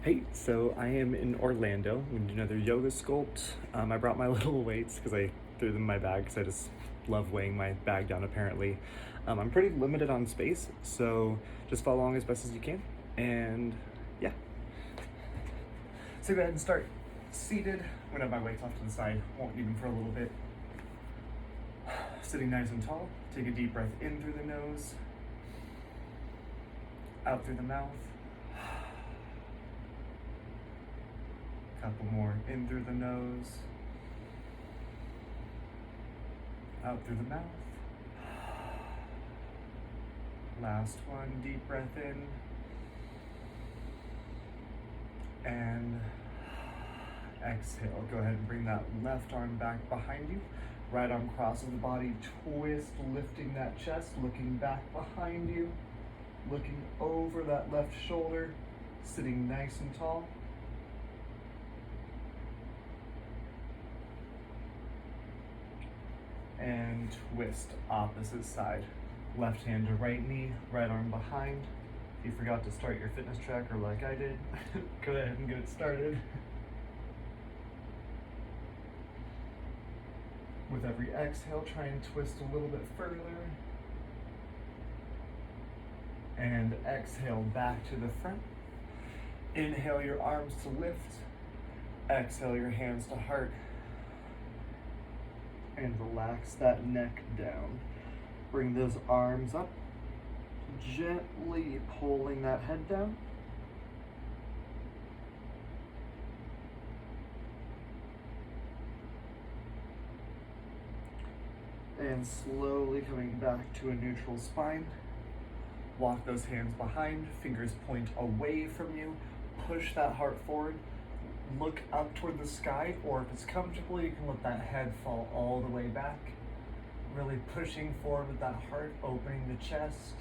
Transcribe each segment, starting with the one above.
Hey, so I am in Orlando. We did another yoga sculpt. I brought my little weights because I threw them in my bag because I just love weighing my bag down apparently. I'm pretty limited on space, so just follow along as best as you can. And yeah. So go ahead and start seated. I'm gonna have my weights off to the side, won't need them for a little bit. Sitting nice and tall, take a deep breath in through the nose, out through the mouth. Couple more in through the nose, out through the mouth. Last one, deep breath in, and exhale. Go ahead and bring that left arm back behind you. Right arm crosses the body, twist, lifting that chest, looking back behind you, looking over that left shoulder, sitting nice and tall. And twist, opposite side. Left hand to right knee, right arm behind. If you forgot to start your fitness tracker like I did, go ahead and get it started. With every exhale, try and twist a little bit further. And exhale back to the front. Inhale your arms to lift. Exhale your hands to heart. And relax that neck down. Bring those arms up, gently pulling that head down. And slowly coming back to a neutral spine. Walk those hands behind, fingers point away from you. Push that heart forward. Look up toward the sky, or if it's comfortable, you can let that head fall all the way back. Really pushing forward with that heart, opening the chest.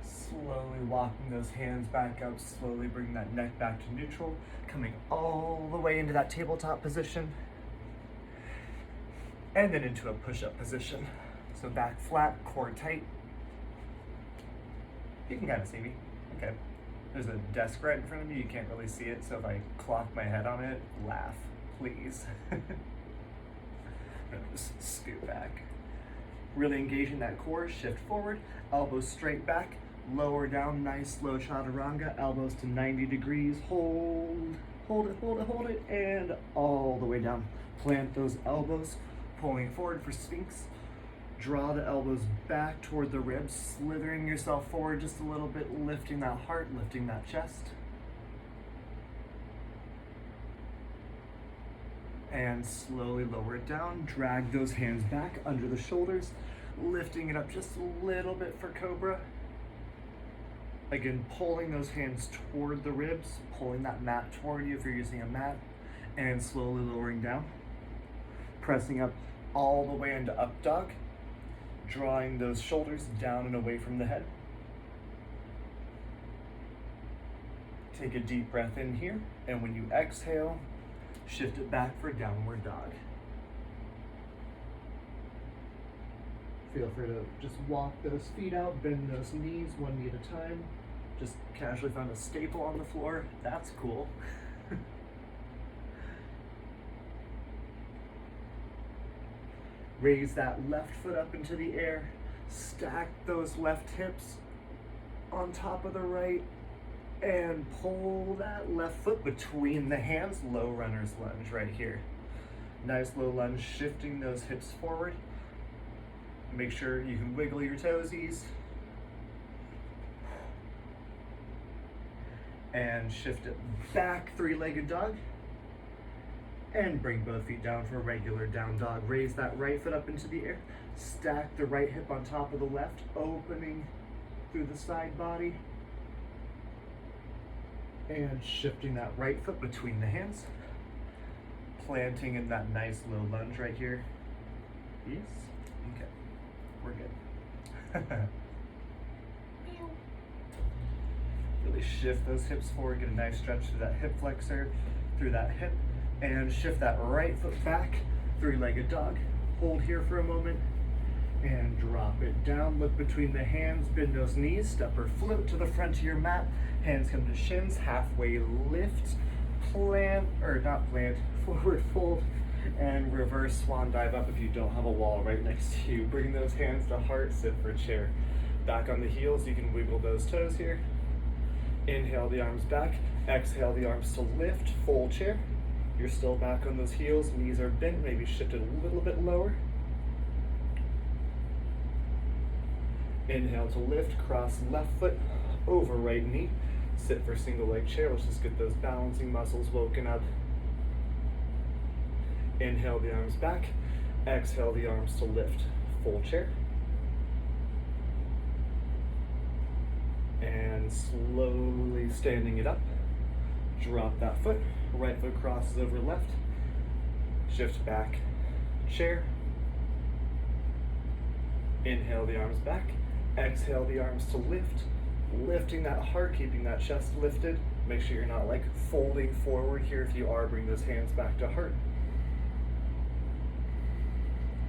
Slowly walking those hands back up, slowly bring that neck back to neutral, coming all the way into that tabletop position. And then into a push-up position. So back flat, core tight. You can kind of see me. Okay. There's a desk right in front of me. You can't really see it, so if I clock my head on it, laugh, please. I'm gonna just scoot back. Really engaging that core, shift forward, elbows straight back, lower down, nice slow chaturanga, elbows to 90 degrees, hold it, and all the way down. Plant those elbows, pulling forward for Sphinx. Draw the elbows back toward the ribs, slithering yourself forward just a little bit, lifting that heart, lifting that chest. And slowly lower it down, drag those hands back under the shoulders, lifting it up just a little bit for Cobra. Again, pulling those hands toward the ribs, pulling that mat toward you if you're using a mat, and slowly lowering down. Pressing up all the way into up dog. Drawing those shoulders down and away from the head. Take a deep breath in here, and when you exhale, shift it back for downward dog. Feel free to just walk those feet out, bend those knees one knee at a time. Just casually found a staple on the floor. That's cool. Raise that left foot up into the air. Stack those left hips on top of the right. And pull that left foot between the hands. Low runner's lunge right here. Nice low lunge, shifting those hips forward. Make sure you can wiggle your toesies. And shift it back, three-legged dog. And bring both feet down for a regular down dog. Raise that right foot up into the air. Stack the right hip on top of the left, opening through the side body. And shifting that right foot between the hands. Planting in that nice low lunge right here. Yes? Okay. We're good. Really shift those hips forward. Get a nice stretch through that hip flexor, through that hip. And shift that right foot back, three-legged dog. Hold here for a moment, And drop it down, look between the hands, bend those knees, step or float to the front of your mat, hands come to shins, halfway lift, plant, or not plant, forward fold, and reverse swan dive up if you don't have a wall right next to you. Bring those hands to heart, sit for chair. Back on the heels, you can wiggle those toes here. Inhale the arms back, exhale the arms to lift, full chair. You're still back on those heels, knees are bent, maybe shifted a little bit lower. Inhale to lift, cross left foot over right knee. Sit for single leg chair. Let's just get those balancing muscles woken up. Inhale the arms back, exhale the arms to lift, full chair. And slowly standing it up. Drop that foot, right foot crosses over left. Shift back, chair. Inhale the arms back. Exhale the arms to lift, lifting that heart, keeping that chest lifted. Make sure you're not like folding forward here. If you are, bring those hands back to heart.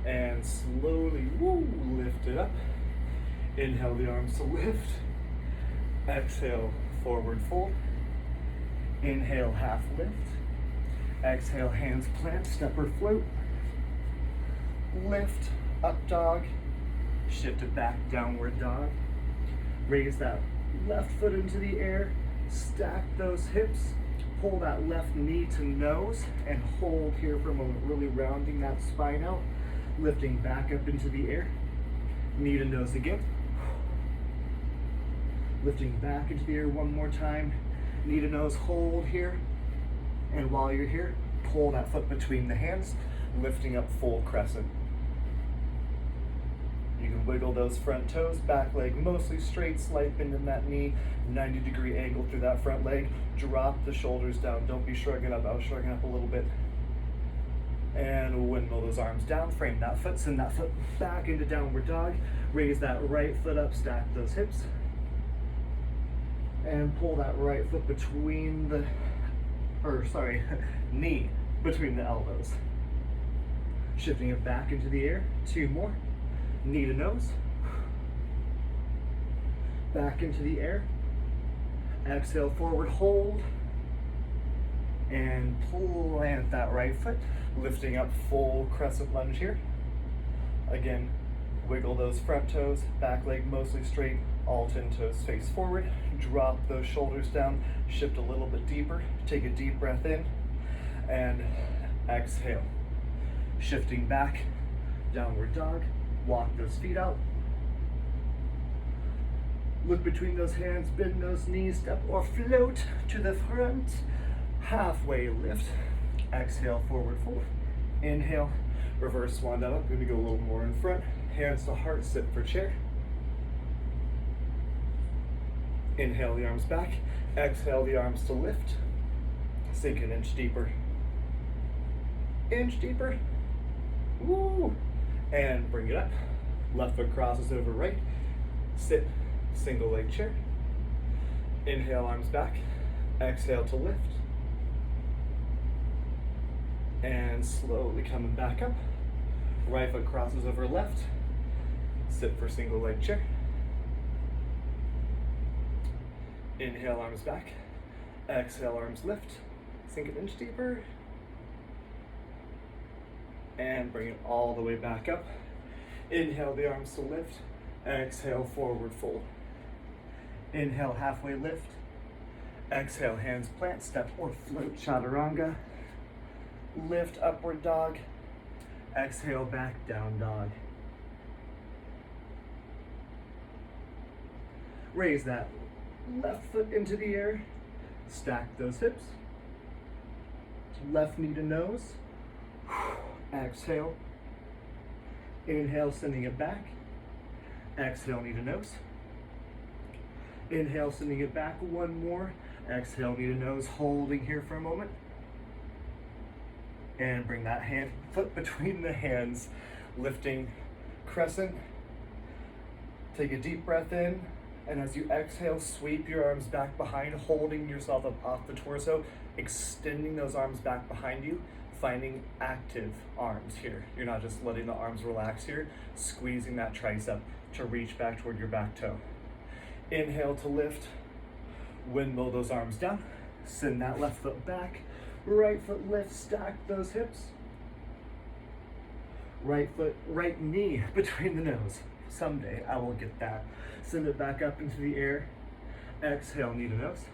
And slowly, lift it up. Inhale the arms to lift. Exhale, forward fold. Inhale, half lift. Exhale, hands plant, step or float. Lift, up dog. Shift it back, downward dog. Raise that left foot into the air. Stack those hips. Pull that left knee to nose and hold here for a moment, really rounding that spine out. Lifting back up into the air. Knee to nose again. Lifting back into the air one more time. Knee to nose, hold here. And while you're here, pull that foot between the hands, lifting up full crescent. You can wiggle those front toes, back leg mostly straight, slight bend in that knee, 90-degree angle through that front leg. Drop the shoulders down, don't be shrugging up. I was shrugging up a little bit. And windmill those arms down, frame that foot, send that foot back into downward dog. Raise that right foot up, stack those hips. And pull that right foot between the, knee between the elbows. Shifting it back into the air, 2 more. Knee to nose. Back into the air. Exhale, forward hold. And plant that right foot, lifting up full crescent lunge here. Again, wiggle those front toes, back leg mostly straight, all 10 toes face forward. Drop those shoulders down, shift a little bit deeper. Take a deep breath in and exhale. Shifting back, downward dog. Walk those feet out. Look between those hands, bend those knees, step or float to the front. Halfway lift. Exhale, forward fold. Inhale, reverse swan dive up. Gonna go a little more in front. Hands to heart, sit for chair. Inhale the arms back. Exhale the arms to lift. Sink an inch deeper. Inch deeper. Woo! And bring it up. Left foot crosses over right. Sit, single leg chair. Inhale, arms back. Exhale to lift. And slowly coming back up. Right foot crosses over left. Sit for single leg chair. Inhale, arms back. Exhale, arms lift. Sink an inch deeper. And bring it all the way back up. Inhale the arms to lift. Exhale, forward fold. Inhale, halfway lift. Exhale, hands plant, step or float, chaturanga. Lift, upward dog. Exhale, back, down dog. Raise that left foot into the air. Stack those hips. Left knee to nose. Exhale. Inhale, sending it back. Exhale, knee to nose. Inhale, sending it back. 1 more. Exhale, knee to nose, holding here for a moment. And bring that foot between the hands, lifting crescent. Take a deep breath in, and as you exhale, sweep your arms back behind, holding yourself up off the torso, extending those arms back behind you. finding active arms here. You're not just letting the arms relax here, squeezing that tricep to reach back toward your back toe. Inhale to lift, windmill those arms down, send that left foot back, right foot lift, stack those hips. Right foot, right knee between the nose. Someday I will get that. Send it back up into the air. Exhale, knee to nose.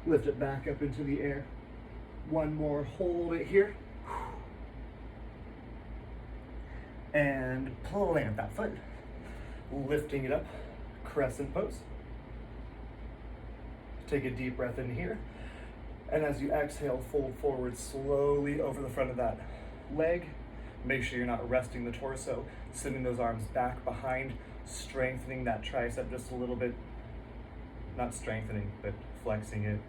Lift it back up into the air. One more, hold it here. And plant that foot. Lifting it up, crescent pose. Take a deep breath in here. And as you exhale, fold forward slowly over the front of that leg. Make sure you're not resting the torso, sending those arms back behind, strengthening that tricep just a little bit. Not strengthening, but flexing it.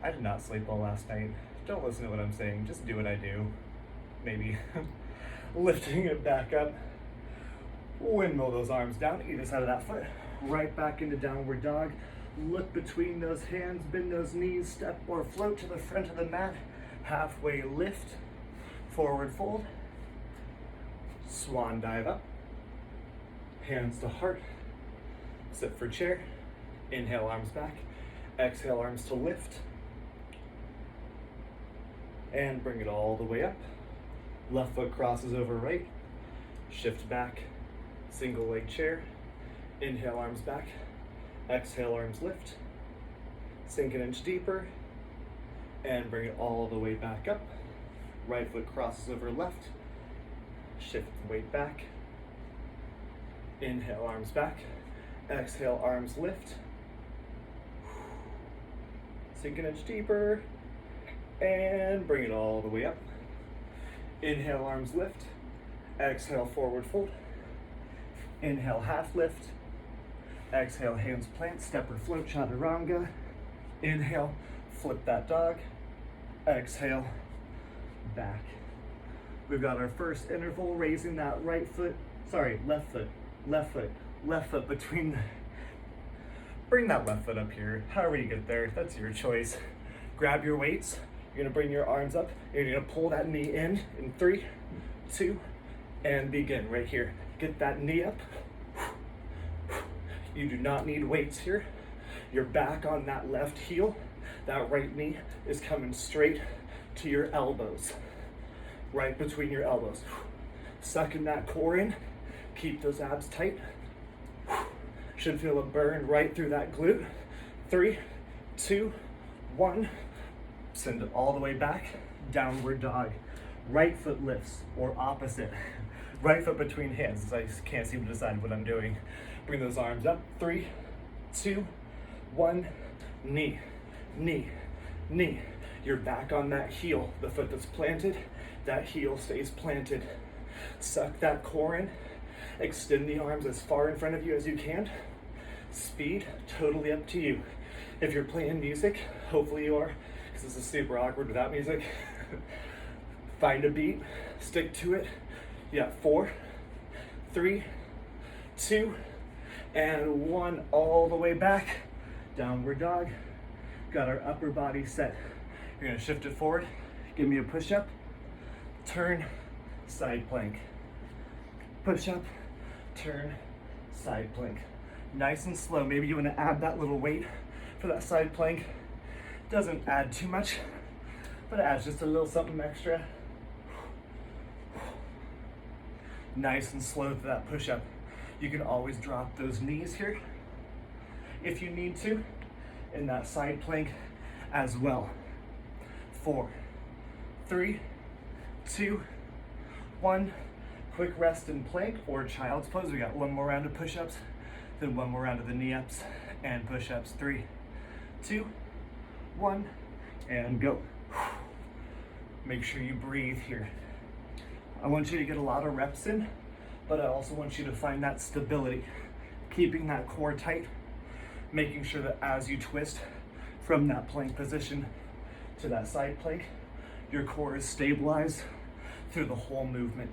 I did not sleep well last night. Don't listen to what I'm saying, just do what I do. Maybe. Lifting it back up. Windmill those arms down, either side of that foot. Right back into downward dog. Look between those hands, bend those knees, step or float to the front of the mat. Halfway lift, forward fold. Swan dive up. Hands to heart. Sit for chair. Inhale, arms back. Exhale, arms to lift. And bring it all the way up. Left foot crosses over right. Shift back. Single leg chair. Inhale, arms back. Exhale, arms lift. Sink an inch deeper. And bring it all the way back up. Right foot crosses over left. Shift weight back. Inhale, arms back. Exhale, arms lift. Sink an inch deeper. And bring it all the way up. Inhale, arms lift. Exhale, forward fold. Inhale, half lift. Exhale, hands plant, step or float, chaturanga. Inhale, flip that dog. Exhale, back. We've got our first interval, raising that left foot between the, bring that left foot up here. However you get there, that's your choice. Grab your weights. You're gonna bring your arms up. You're gonna pull that knee in 3, 2, and begin right here. Get that knee up. You do not need weights here. You're back on that left heel. That right knee is coming straight to your elbows. Right between your elbows. Sucking that core in. Keep those abs tight. Should feel a burn right through that glute. 3, 2, 1. Send it all the way back. Downward dog. Right foot lifts or opposite. Right foot between hands, as I can't seem to decide what I'm doing. Bring those arms up. 3, 2, 1. Knee, knee, knee. You're back on that heel. The foot that's planted, that heel stays planted. Suck that core in. Extend the arms as far in front of you as you can. Speed, totally up to you. If you're playing music, hopefully you are, because this is super awkward without music. Find a beat, stick to it. Yeah, 4, 3, 2, and 1. All the way back. Downward dog. Got our upper body set. You're gonna shift it forward. Give me a push-up. Turn, side plank. Push-up, turn, side plank. Nice and slow. Maybe you wanna add that little weight for that side plank. Doesn't add too much, but it adds just a little something extra. Nice and slow to that push-up. You can always drop those knees here if you need to in that side plank as well. 4, 3, 2, 1. Quick rest in plank or child's pose. We got one more round of push-ups, then one more round of the knee-ups and push-ups. 3, 2, 1, and go. Make sure you breathe here. I want you to get a lot of reps in, but I also want you to find that stability, keeping that core tight, making sure that as you twist from that plank position to that side plank, your core is stabilized through the whole movement.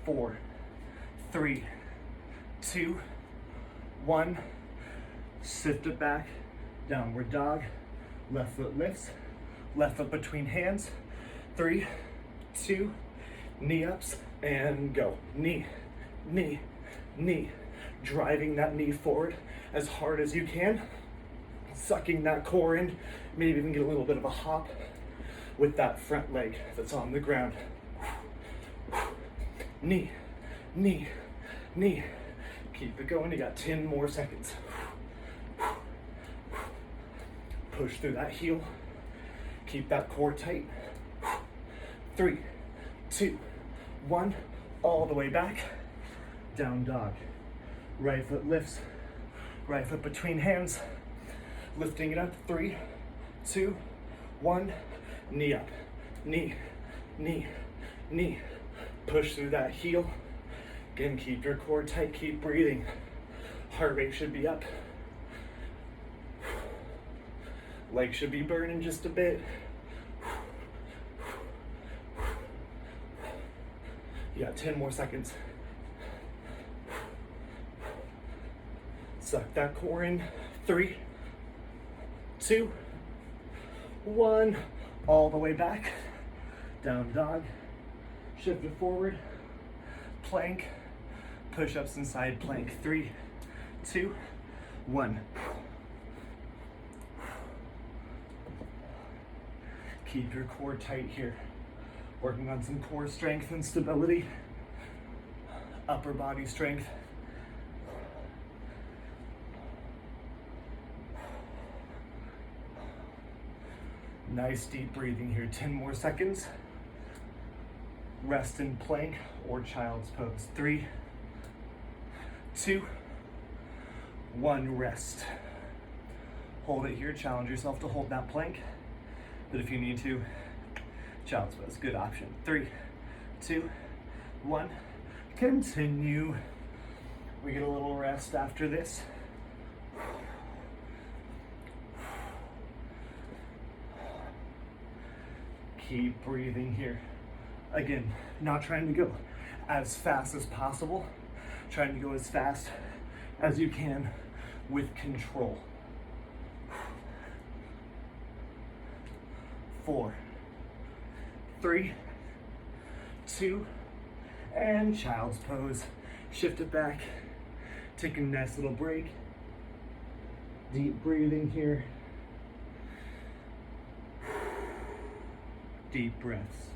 4, 3, 2, 1. Shift it back, Downward dog, left foot lifts, left foot between hands. 3, 2, knee ups, and go. Knee, knee, knee. Driving that knee forward as hard as you can, sucking that core in, maybe even get a little bit of a hop with that front leg that's on the ground. Knee, knee, knee. Keep it going, you got 10 more seconds. Push through that heel. Keep that core tight. 3, 2, 1, all the way back. Down dog. Right foot lifts, right foot between hands. Lifting it up, 3, 2, 1, knee up, knee, knee, knee. Push through that heel. Again, keep your core tight, keep breathing. Heart rate should be up. Legs should be burning just a bit. You got 10 more seconds. Suck that core in. 3, 2, 1. All the way back. Down dog. Shift it forward. Plank. Push-ups and side plank. 3, 2, 1. Keep your core tight here. Working on some core strength and stability. Upper body strength. Nice deep breathing here. 10 more seconds. Rest in plank or child's pose. 3, 2, 1, rest. Hold it here. Challenge yourself to hold that plank. But if you need to, child's pose, good option. 3, 2, 1, continue. We get a little rest after this. Keep breathing here. Again, not trying to go as fast as possible, trying to go as fast as you can with control. 4, 3, 2, and child's pose. Shift it back, take a nice little break. Deep breathing here. Deep breaths.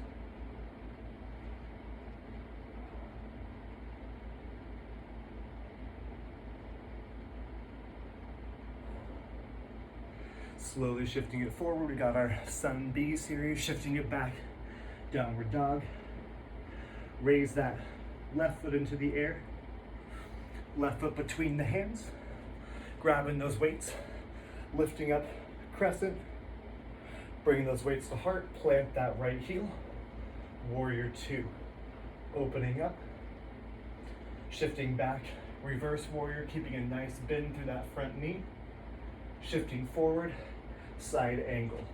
Slowly shifting it forward. We got our Sun B series, shifting it back. Downward dog. Raise that left foot into the air. Left foot between the hands. Grabbing those weights. Lifting up crescent. Bringing those weights to heart. Plant that right heel. Warrior 2. Opening up. Shifting back. Reverse warrior. Keeping a nice bend through that front knee. Shifting forward. Side angle.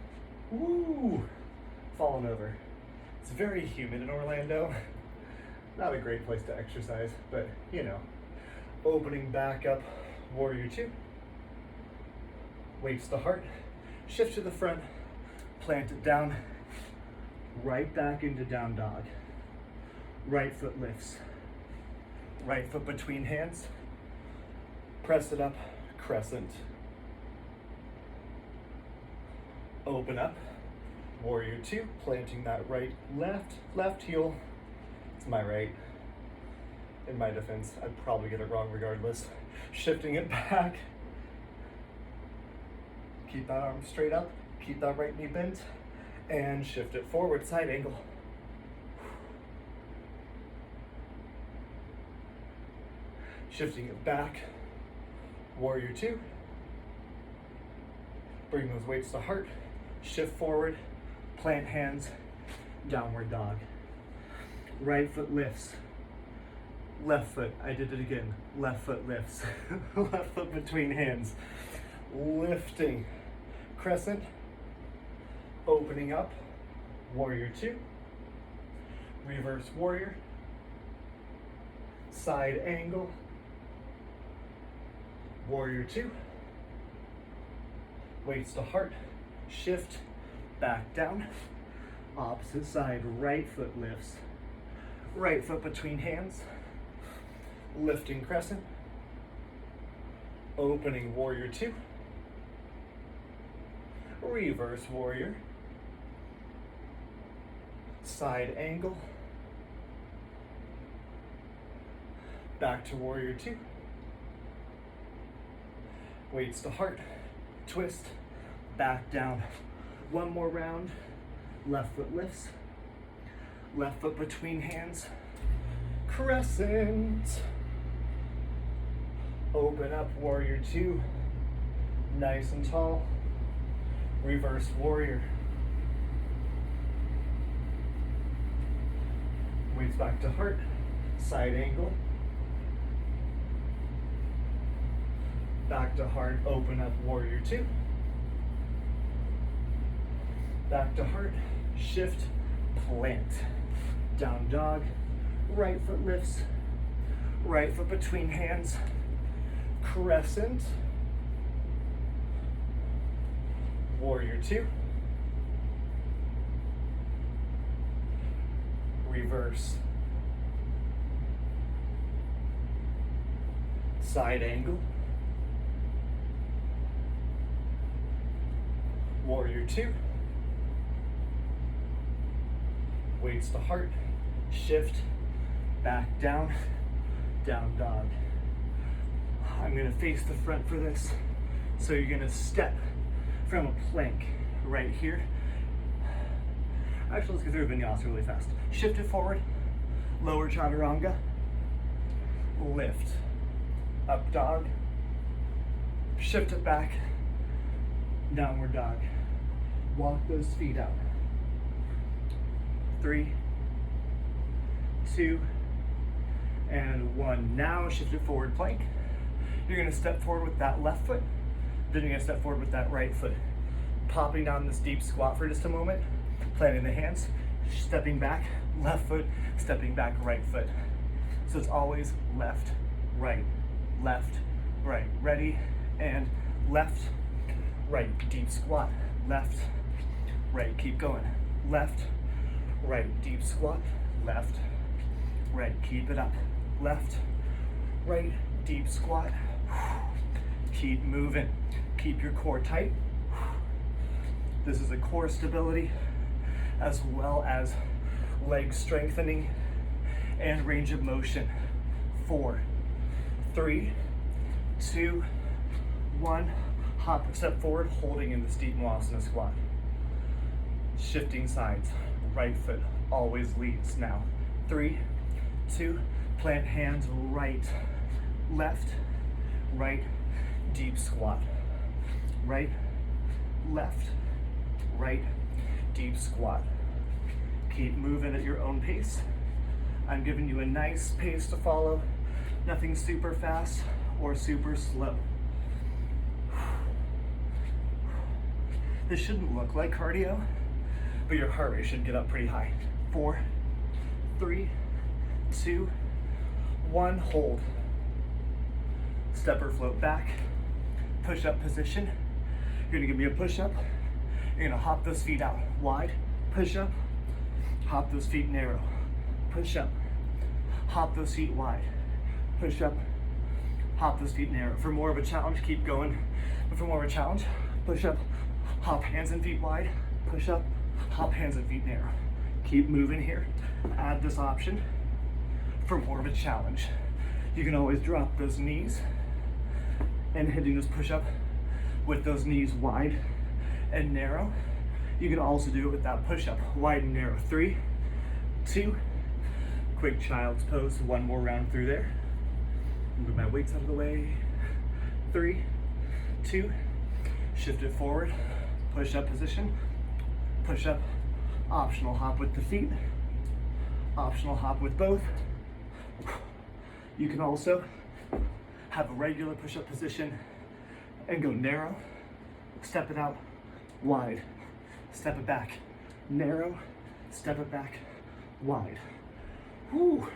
Woo! Falling over. It's very humid in Orlando. Not a great place to exercise, but you know. Opening back up, warrior 2. Weights to heart. Shift to the front. Plant it down. Right back into down dog. Right foot lifts. Right foot between hands. Press it up, crescent. Open up, warrior 2, planting that right, left heel. It's my right. In my defense, I'd probably get it wrong regardless. Shifting it back. Keep that arm straight up, keep that right knee bent, and shift it forward, side angle. Shifting it back, warrior 2. Bring those weights to heart. Shift forward, plant hands, downward dog. Right foot lifts. Left foot, I did it again. Left foot lifts. Left foot between hands. Lifting. Crescent. Opening up. Warrior 2. Reverse warrior. Side angle. Warrior 2. weights to heart, shift, back down, opposite side, right foot lifts, right foot between hands, lifting crescent, opening warrior two, reverse warrior, side angle, back to warrior two, weights to heart, twist, back down. One more round, left foot lifts, left foot between hands, crescent, open up warrior two, nice and tall, reverse warrior, weights back to heart, side angle, back to heart, open up warrior two, back to heart, shift, plant, down dog, right foot lifts, right foot between hands, crescent, warrior two, reverse, side angle, warrior two, weights to heart, shift, back down, down dog. I'm gonna face the front for this. So you're gonna step from a plank right here. Actually, let's go through a vinyasa really fast. Shift it forward, lower chaturanga, lift, up dog, shift it back, downward dog. Walk those feet out. 3, 2, and 1. Now shift it forward plank. You're gonna step forward with that left foot, then you're gonna step forward with that right foot. Popping down this deep squat for just a moment, planting the hands, stepping back, left foot, stepping back, right foot. So it's always left, right. Ready, and left, right, deep squat, left, right, keep going, left, right, deep squat, left, right, keep it up, left, right, deep squat, keep moving, keep your core tight. This is a core stability as well as leg strengthening and range of motion. 4, 3, 2, 1, hop, step forward, holding in the deep Malasana squat. Shifting sides, right foot always leads. Now, 3, 2, plant hands, right, left, right, deep squat, right, left, right, deep squat. Keep moving at your own pace. I'm giving you a nice pace to follow, nothing super fast or super slow. This shouldn't look like cardio, but your heart rate should get up pretty high. 4, 3, 2, 1, hold. Step or float back, push-up position. You're gonna give me a push-up. You're gonna hop those feet out wide, push-up, hop those feet narrow, push-up, hop those feet wide, push-up, hop those feet narrow. For more of a challenge, keep going. But for more of a challenge, push-up, hop hands and feet wide, push-up, hop hands and feet narrow. Keep moving here. Add this option for more of a challenge. You can always drop those knees and hitting this push-up with those knees wide and narrow. You can also do it with that push-up, wide and narrow. 3, 2, quick child's pose. One more round through there. Move my weights out of the way. 3, 2, shift it forward, push-up position, push-up, optional hop with the feet, optional hop with both. You can also have a regular push-up position and go narrow, step it out, wide, step it back, narrow, step it back, wide. Whew.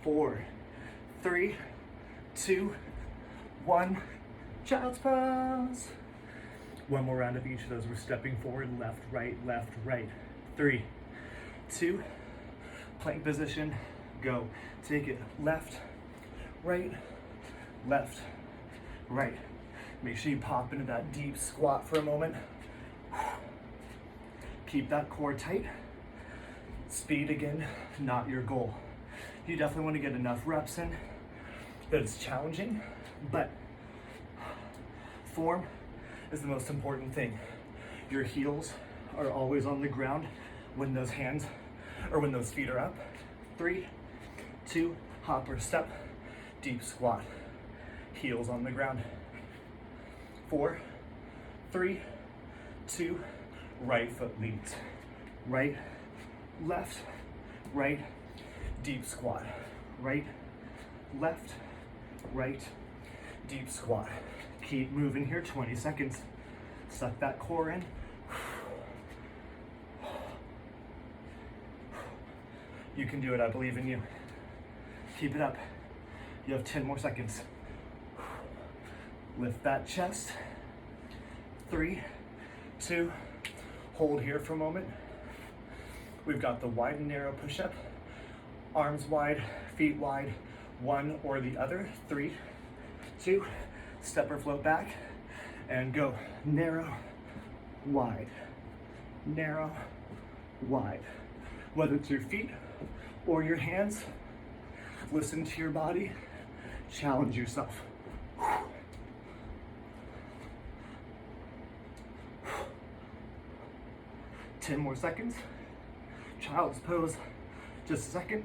4, 3, 2, 1, child's pose. One more round of each of those. We're stepping forward, left, right, 3, 2, plank position, go. Take it left, right, right. Make sure you pop into that deep squat for a moment. Keep that core tight. Speed again, not your goal. You definitely want to get enough reps in that it's challenging, but form is the most important thing. Your heels are always on the ground when those hands or when those feet are up. 3, 2, hop or step, deep squat, heels on the ground. 4, 3, 2, right foot leads. Right, left, right, deep squat. Right, left, right, deep squat. Keep moving here, 20 seconds. Suck that core in. You can do it, I believe in you. Keep it up. You have 10 more seconds. Lift that chest. 3, 2, hold here for a moment. We've got the wide and narrow push-up. Arms wide, feet wide, one or the other. 3, 2, step or float back, and go. Narrow, wide, narrow, wide. Whether it's your feet or your hands, listen to your body, challenge yourself. 10 more seconds. Child's pose, just a second.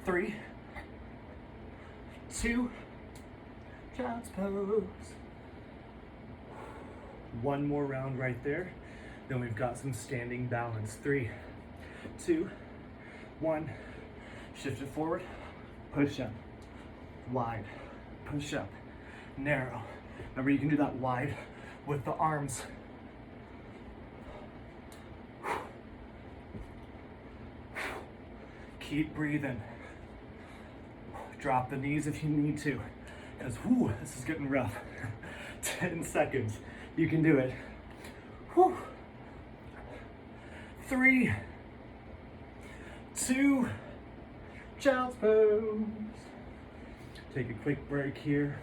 3, 2, child's pose. One more round right there. Then we've got some standing balance. 3, 2, 1. Shift it forward, push up, wide, push up, narrow. Remember, you can do that wide with the arms. Keep breathing. Drop the knees if you need to, because this is getting rough. 10 seconds. You can do it. 3, 2, child's pose. Take a quick break here.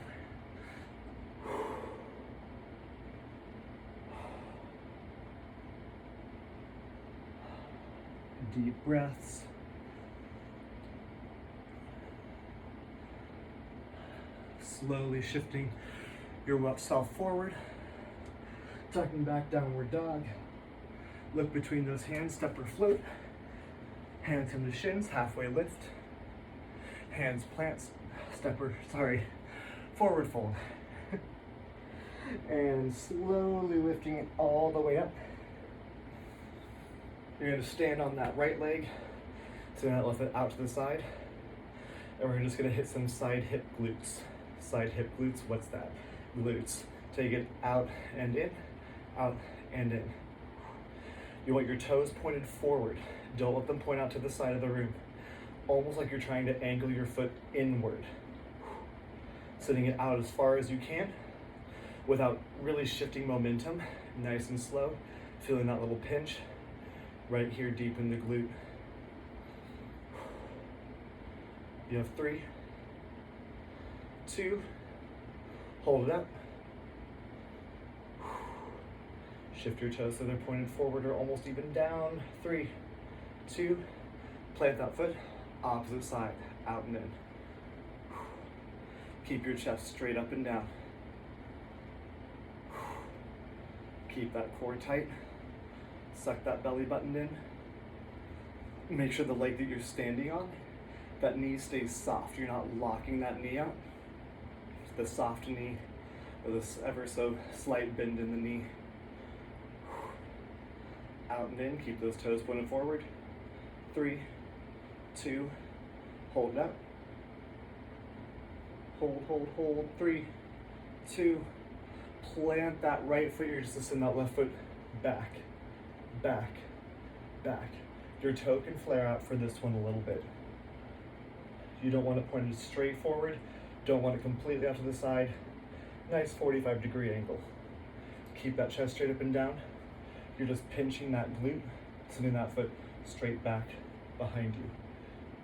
Deep breaths. Slowly shifting yourself forward. Tucking back, downward dog. Look between those hands, step or float. Hands into shins, halfway lift. Hands plants, forward fold. And slowly lifting it all the way up. You're gonna stand on that right leg. So you're gonna lift it out to the side. And we're just gonna hit some side hip glutes. Side hip glutes, what's that? Glutes. Take it out and in, out and in. You want your toes pointed forward. Don't let them point out to the side of the room. Almost like you're trying to angle your foot inward. Sitting it out as far as you can without really shifting momentum. Nice and slow. Feeling that little pinch right here deep in the glute. You have 3, 2, hold it up. Shift your toes so they're pointed forward or almost even down. 3, 2, plant that foot, opposite side, out and in. Keep your chest straight up and down. Keep that core tight. Suck that belly button in. Make sure the leg that you're standing on, that knee stays soft. You're not locking that knee out. The soft knee, or this ever so slight bend in the knee. Out and in, keep those toes pointed forward. 3, 2, hold it up. Hold, hold, hold. 3, 2, plant that right foot. You're just to send that left foot back, back, back. Your toe can flare out for this one a little bit. You don't want it pointed straight forward. Don't want it completely out to the side. Nice 45-degree angle. Keep that chest straight up and down. You're just pinching that glute, sending that foot straight back behind you.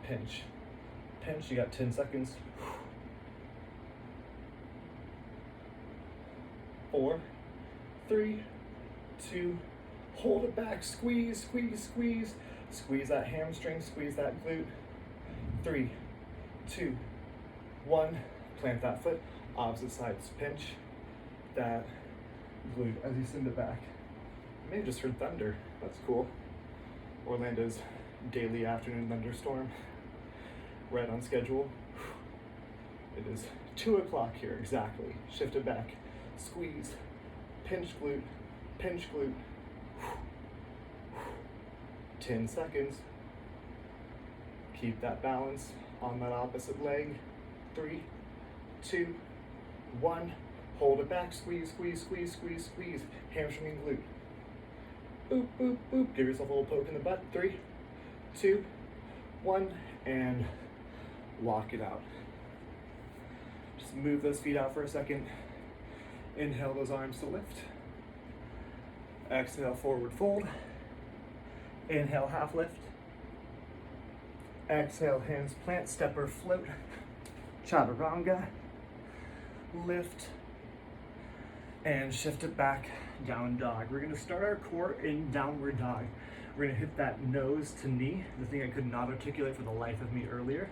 Pinch, pinch, you got 10 seconds. 4, 3, 2, hold it back, squeeze, squeeze, squeeze. Squeeze that hamstring, squeeze that glute. 3, 2, 1, plant that foot, opposite sides, pinch that glute as you send it back. You may have just heard thunder, that's cool. Orlando's daily afternoon thunderstorm, right on schedule. It is 2 o'clock here, exactly. Shift it back, squeeze, pinch glute, pinch glute. 10 seconds. Keep that balance on that opposite leg. 3, 2, 1. Hold it back, squeeze, squeeze, squeeze, squeeze, squeeze. Hamstring and glute. Boop, boop, boop. Give yourself a little poke in the butt. 3, 2, 1, and lock it out. Just move those feet out for a second. Inhale those arms to lift. Exhale, forward fold. Inhale, half lift. Exhale, hands plant, step or float. Chaturanga. Lift. And shift it back, down dog. We're gonna start our core in downward dog. We're gonna hit that nose to knee, the thing I could not articulate for the life of me earlier.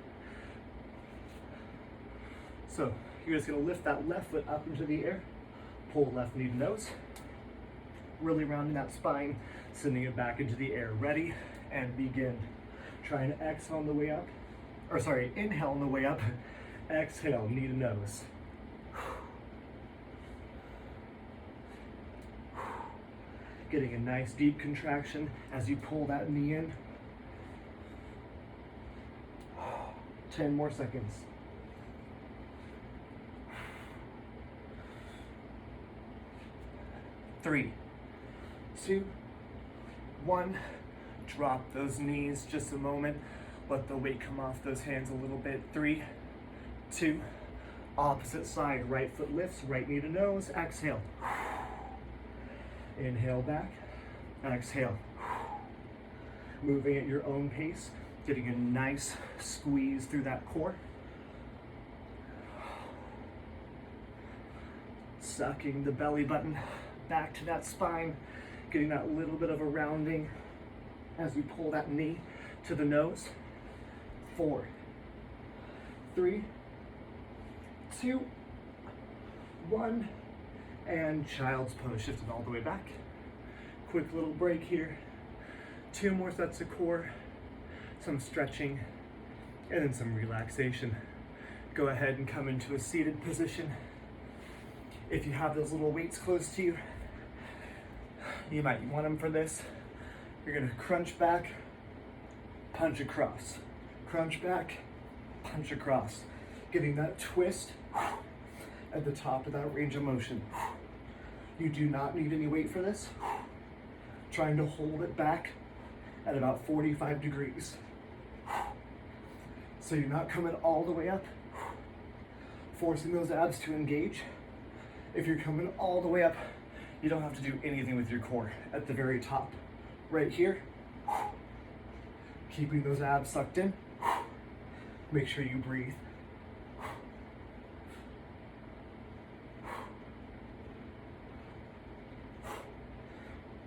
So you're just gonna lift that left foot up into the air, pull left knee to nose, really rounding that spine, sending it back into the air. Ready and begin. Try and exhale on the way up, or sorry, inhale on the way up, exhale, knee to nose. Getting a nice deep contraction as you pull that knee in. 10 more seconds. 3, 2, 1. Drop those knees just a moment. Let the weight come off those hands a little bit. 3, 2, opposite side. Right foot lifts, right knee to nose. Exhale. Inhale back. Exhale. Moving at your own pace. Getting a nice squeeze through that core. Sucking the belly button back to that spine. Getting that little bit of a rounding as we pull that knee to the nose. 4, 3, 2, 1, and child's pose. Shifted all the way back. Quick little break here. 2 more sets of core, some stretching, and then some relaxation. Go ahead and come into a seated position. If you have those little weights close to you, you might want them for this. You're gonna crunch back, punch across. Crunch back, punch across. Getting that twist at the top of that range of motion. You do not need any weight for this. Trying to hold it back at about 45 degrees. So you're not coming all the way up, forcing those abs to engage. If you're coming all the way up, you don't have to do anything with your core at the very top. Right here, keeping those abs sucked in. Make sure you breathe.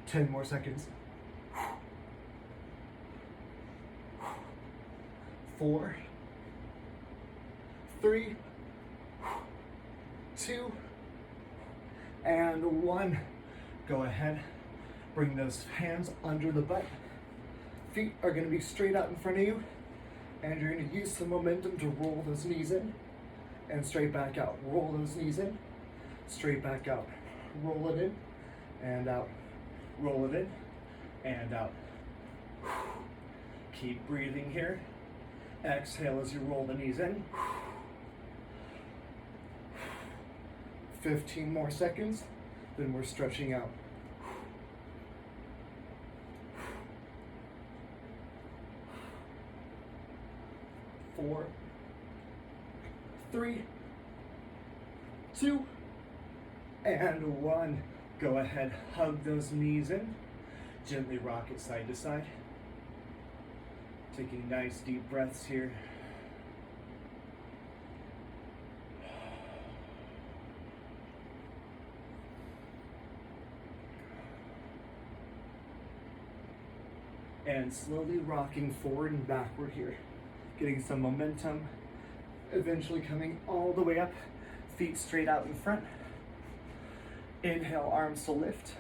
Ten more seconds. 4, 3, 2, and 1. Go ahead, bring those hands under the butt. Feet are gonna be straight out in front of you, and you're gonna use some momentum to roll those knees in and straight back out. Roll those knees in, straight back out. Roll it in and out. Roll it in and out. Keep breathing here. Exhale as you roll the knees in. 15 more seconds, then we're stretching out. 4, 3, 2, and 1. Go ahead, hug those knees in. Gently rock it side to side. Taking nice deep breaths here. And slowly rocking forward and backward here. Getting some momentum. Eventually coming all the way up. Feet straight out in front. Inhale, arms to lift.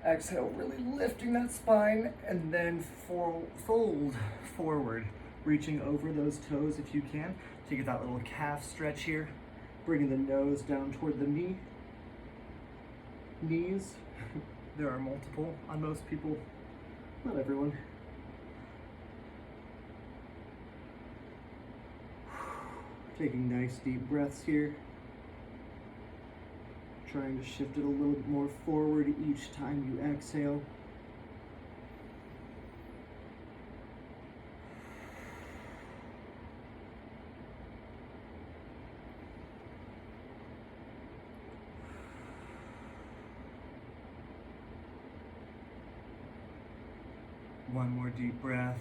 Exhale, really lifting that spine, and then fold forward, reaching over those toes if you can to get that little calf stretch here. Bringing the nose down toward the knees. There are multiple on most people, not everyone. Taking nice deep breaths here. Trying to shift it a little bit more forward each time you exhale. One more deep breath.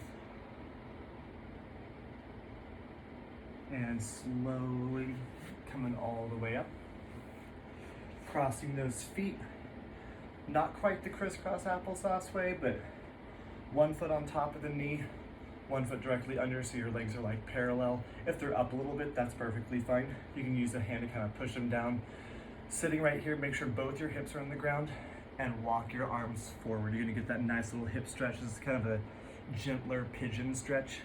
And slowly coming all the way up. Crossing those feet. Not quite the crisscross applesauce way, but one foot on top of the knee, one foot directly under so your legs are like parallel. If they're up a little bit, that's perfectly fine. You can use a hand to kind of push them down. Sitting right here, make sure both your hips are on the ground and walk your arms forward. You're gonna get that nice little hip stretch. This is kind of a gentler pigeon stretch.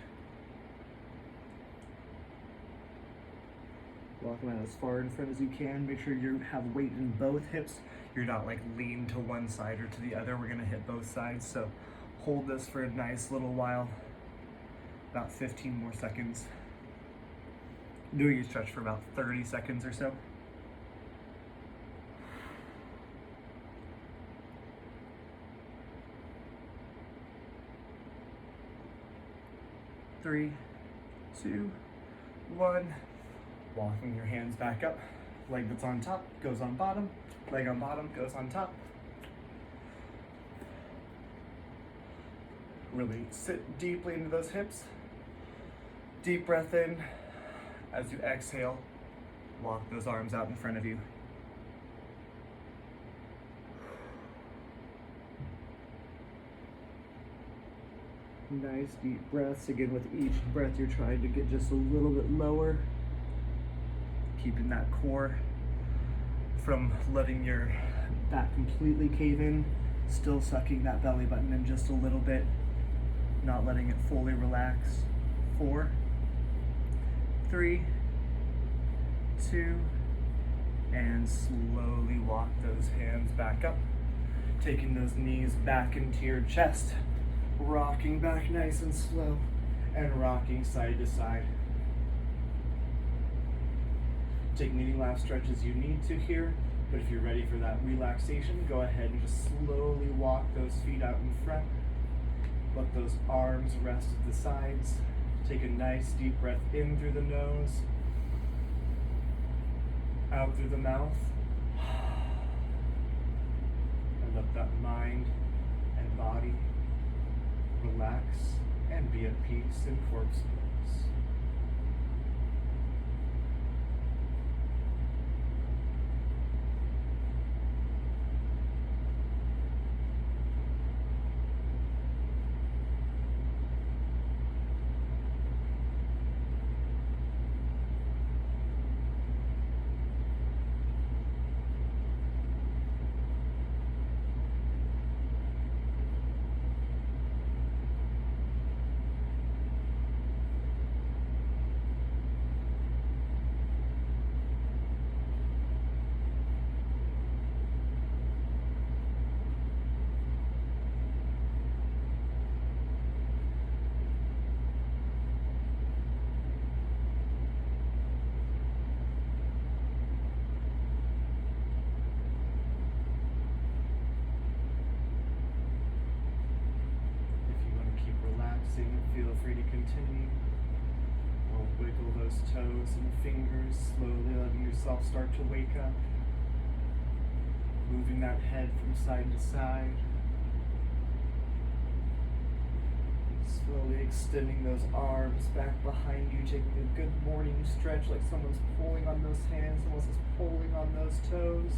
Walk them out as far in front as you can. Make sure you have weight in both hips. You're not like lean to one side or to the other. We're gonna hit both sides. So hold this for a nice little while, about 15 more seconds. Doing your stretch for about 30 seconds or so. Three, two, one. Walking your hands back up. Leg that's on top goes on bottom. Leg on bottom goes on top. Really sit deeply into those hips. Deep breath in. As you exhale, walk those arms out in front of you. Nice deep breaths. Again, with each breath, you're trying to get just a little bit lower. Keeping that core from letting your back completely cave in. Still sucking that belly button in just a little bit. Not letting it fully relax. 4, 3, 2, and slowly walk those hands back up. Taking those knees back into your chest. Rocking back nice and slow. And rocking side to side. Taking any last stretches you need to here, but if you're ready for that relaxation, go ahead and just slowly walk those feet out in front. Let those arms rest at the sides. Take a nice deep breath in through the nose, out through the mouth, and let that mind and body relax and be at peace in corpse pose. Feel free to continue. Or wiggle those toes and fingers, slowly letting yourself start to wake up. Moving that head from side to side. Slowly extending those arms back behind you, taking a good morning stretch like someone's pulling on those hands, someone else is pulling on those toes.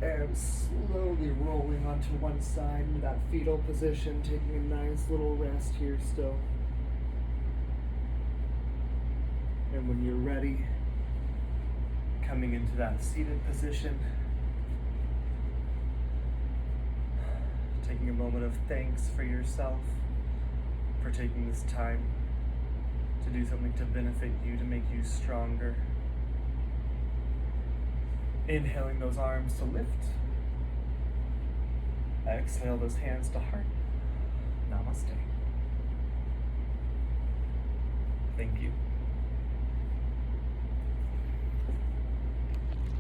And slowly rolling onto one side into that fetal position, taking a nice little rest here still. And when you're ready, coming into that seated position, taking a moment of thanks for yourself for taking this time to do something to benefit you, to make you stronger. Inhaling those arms to lift. Exhale those hands to heart. Namaste. Thank you.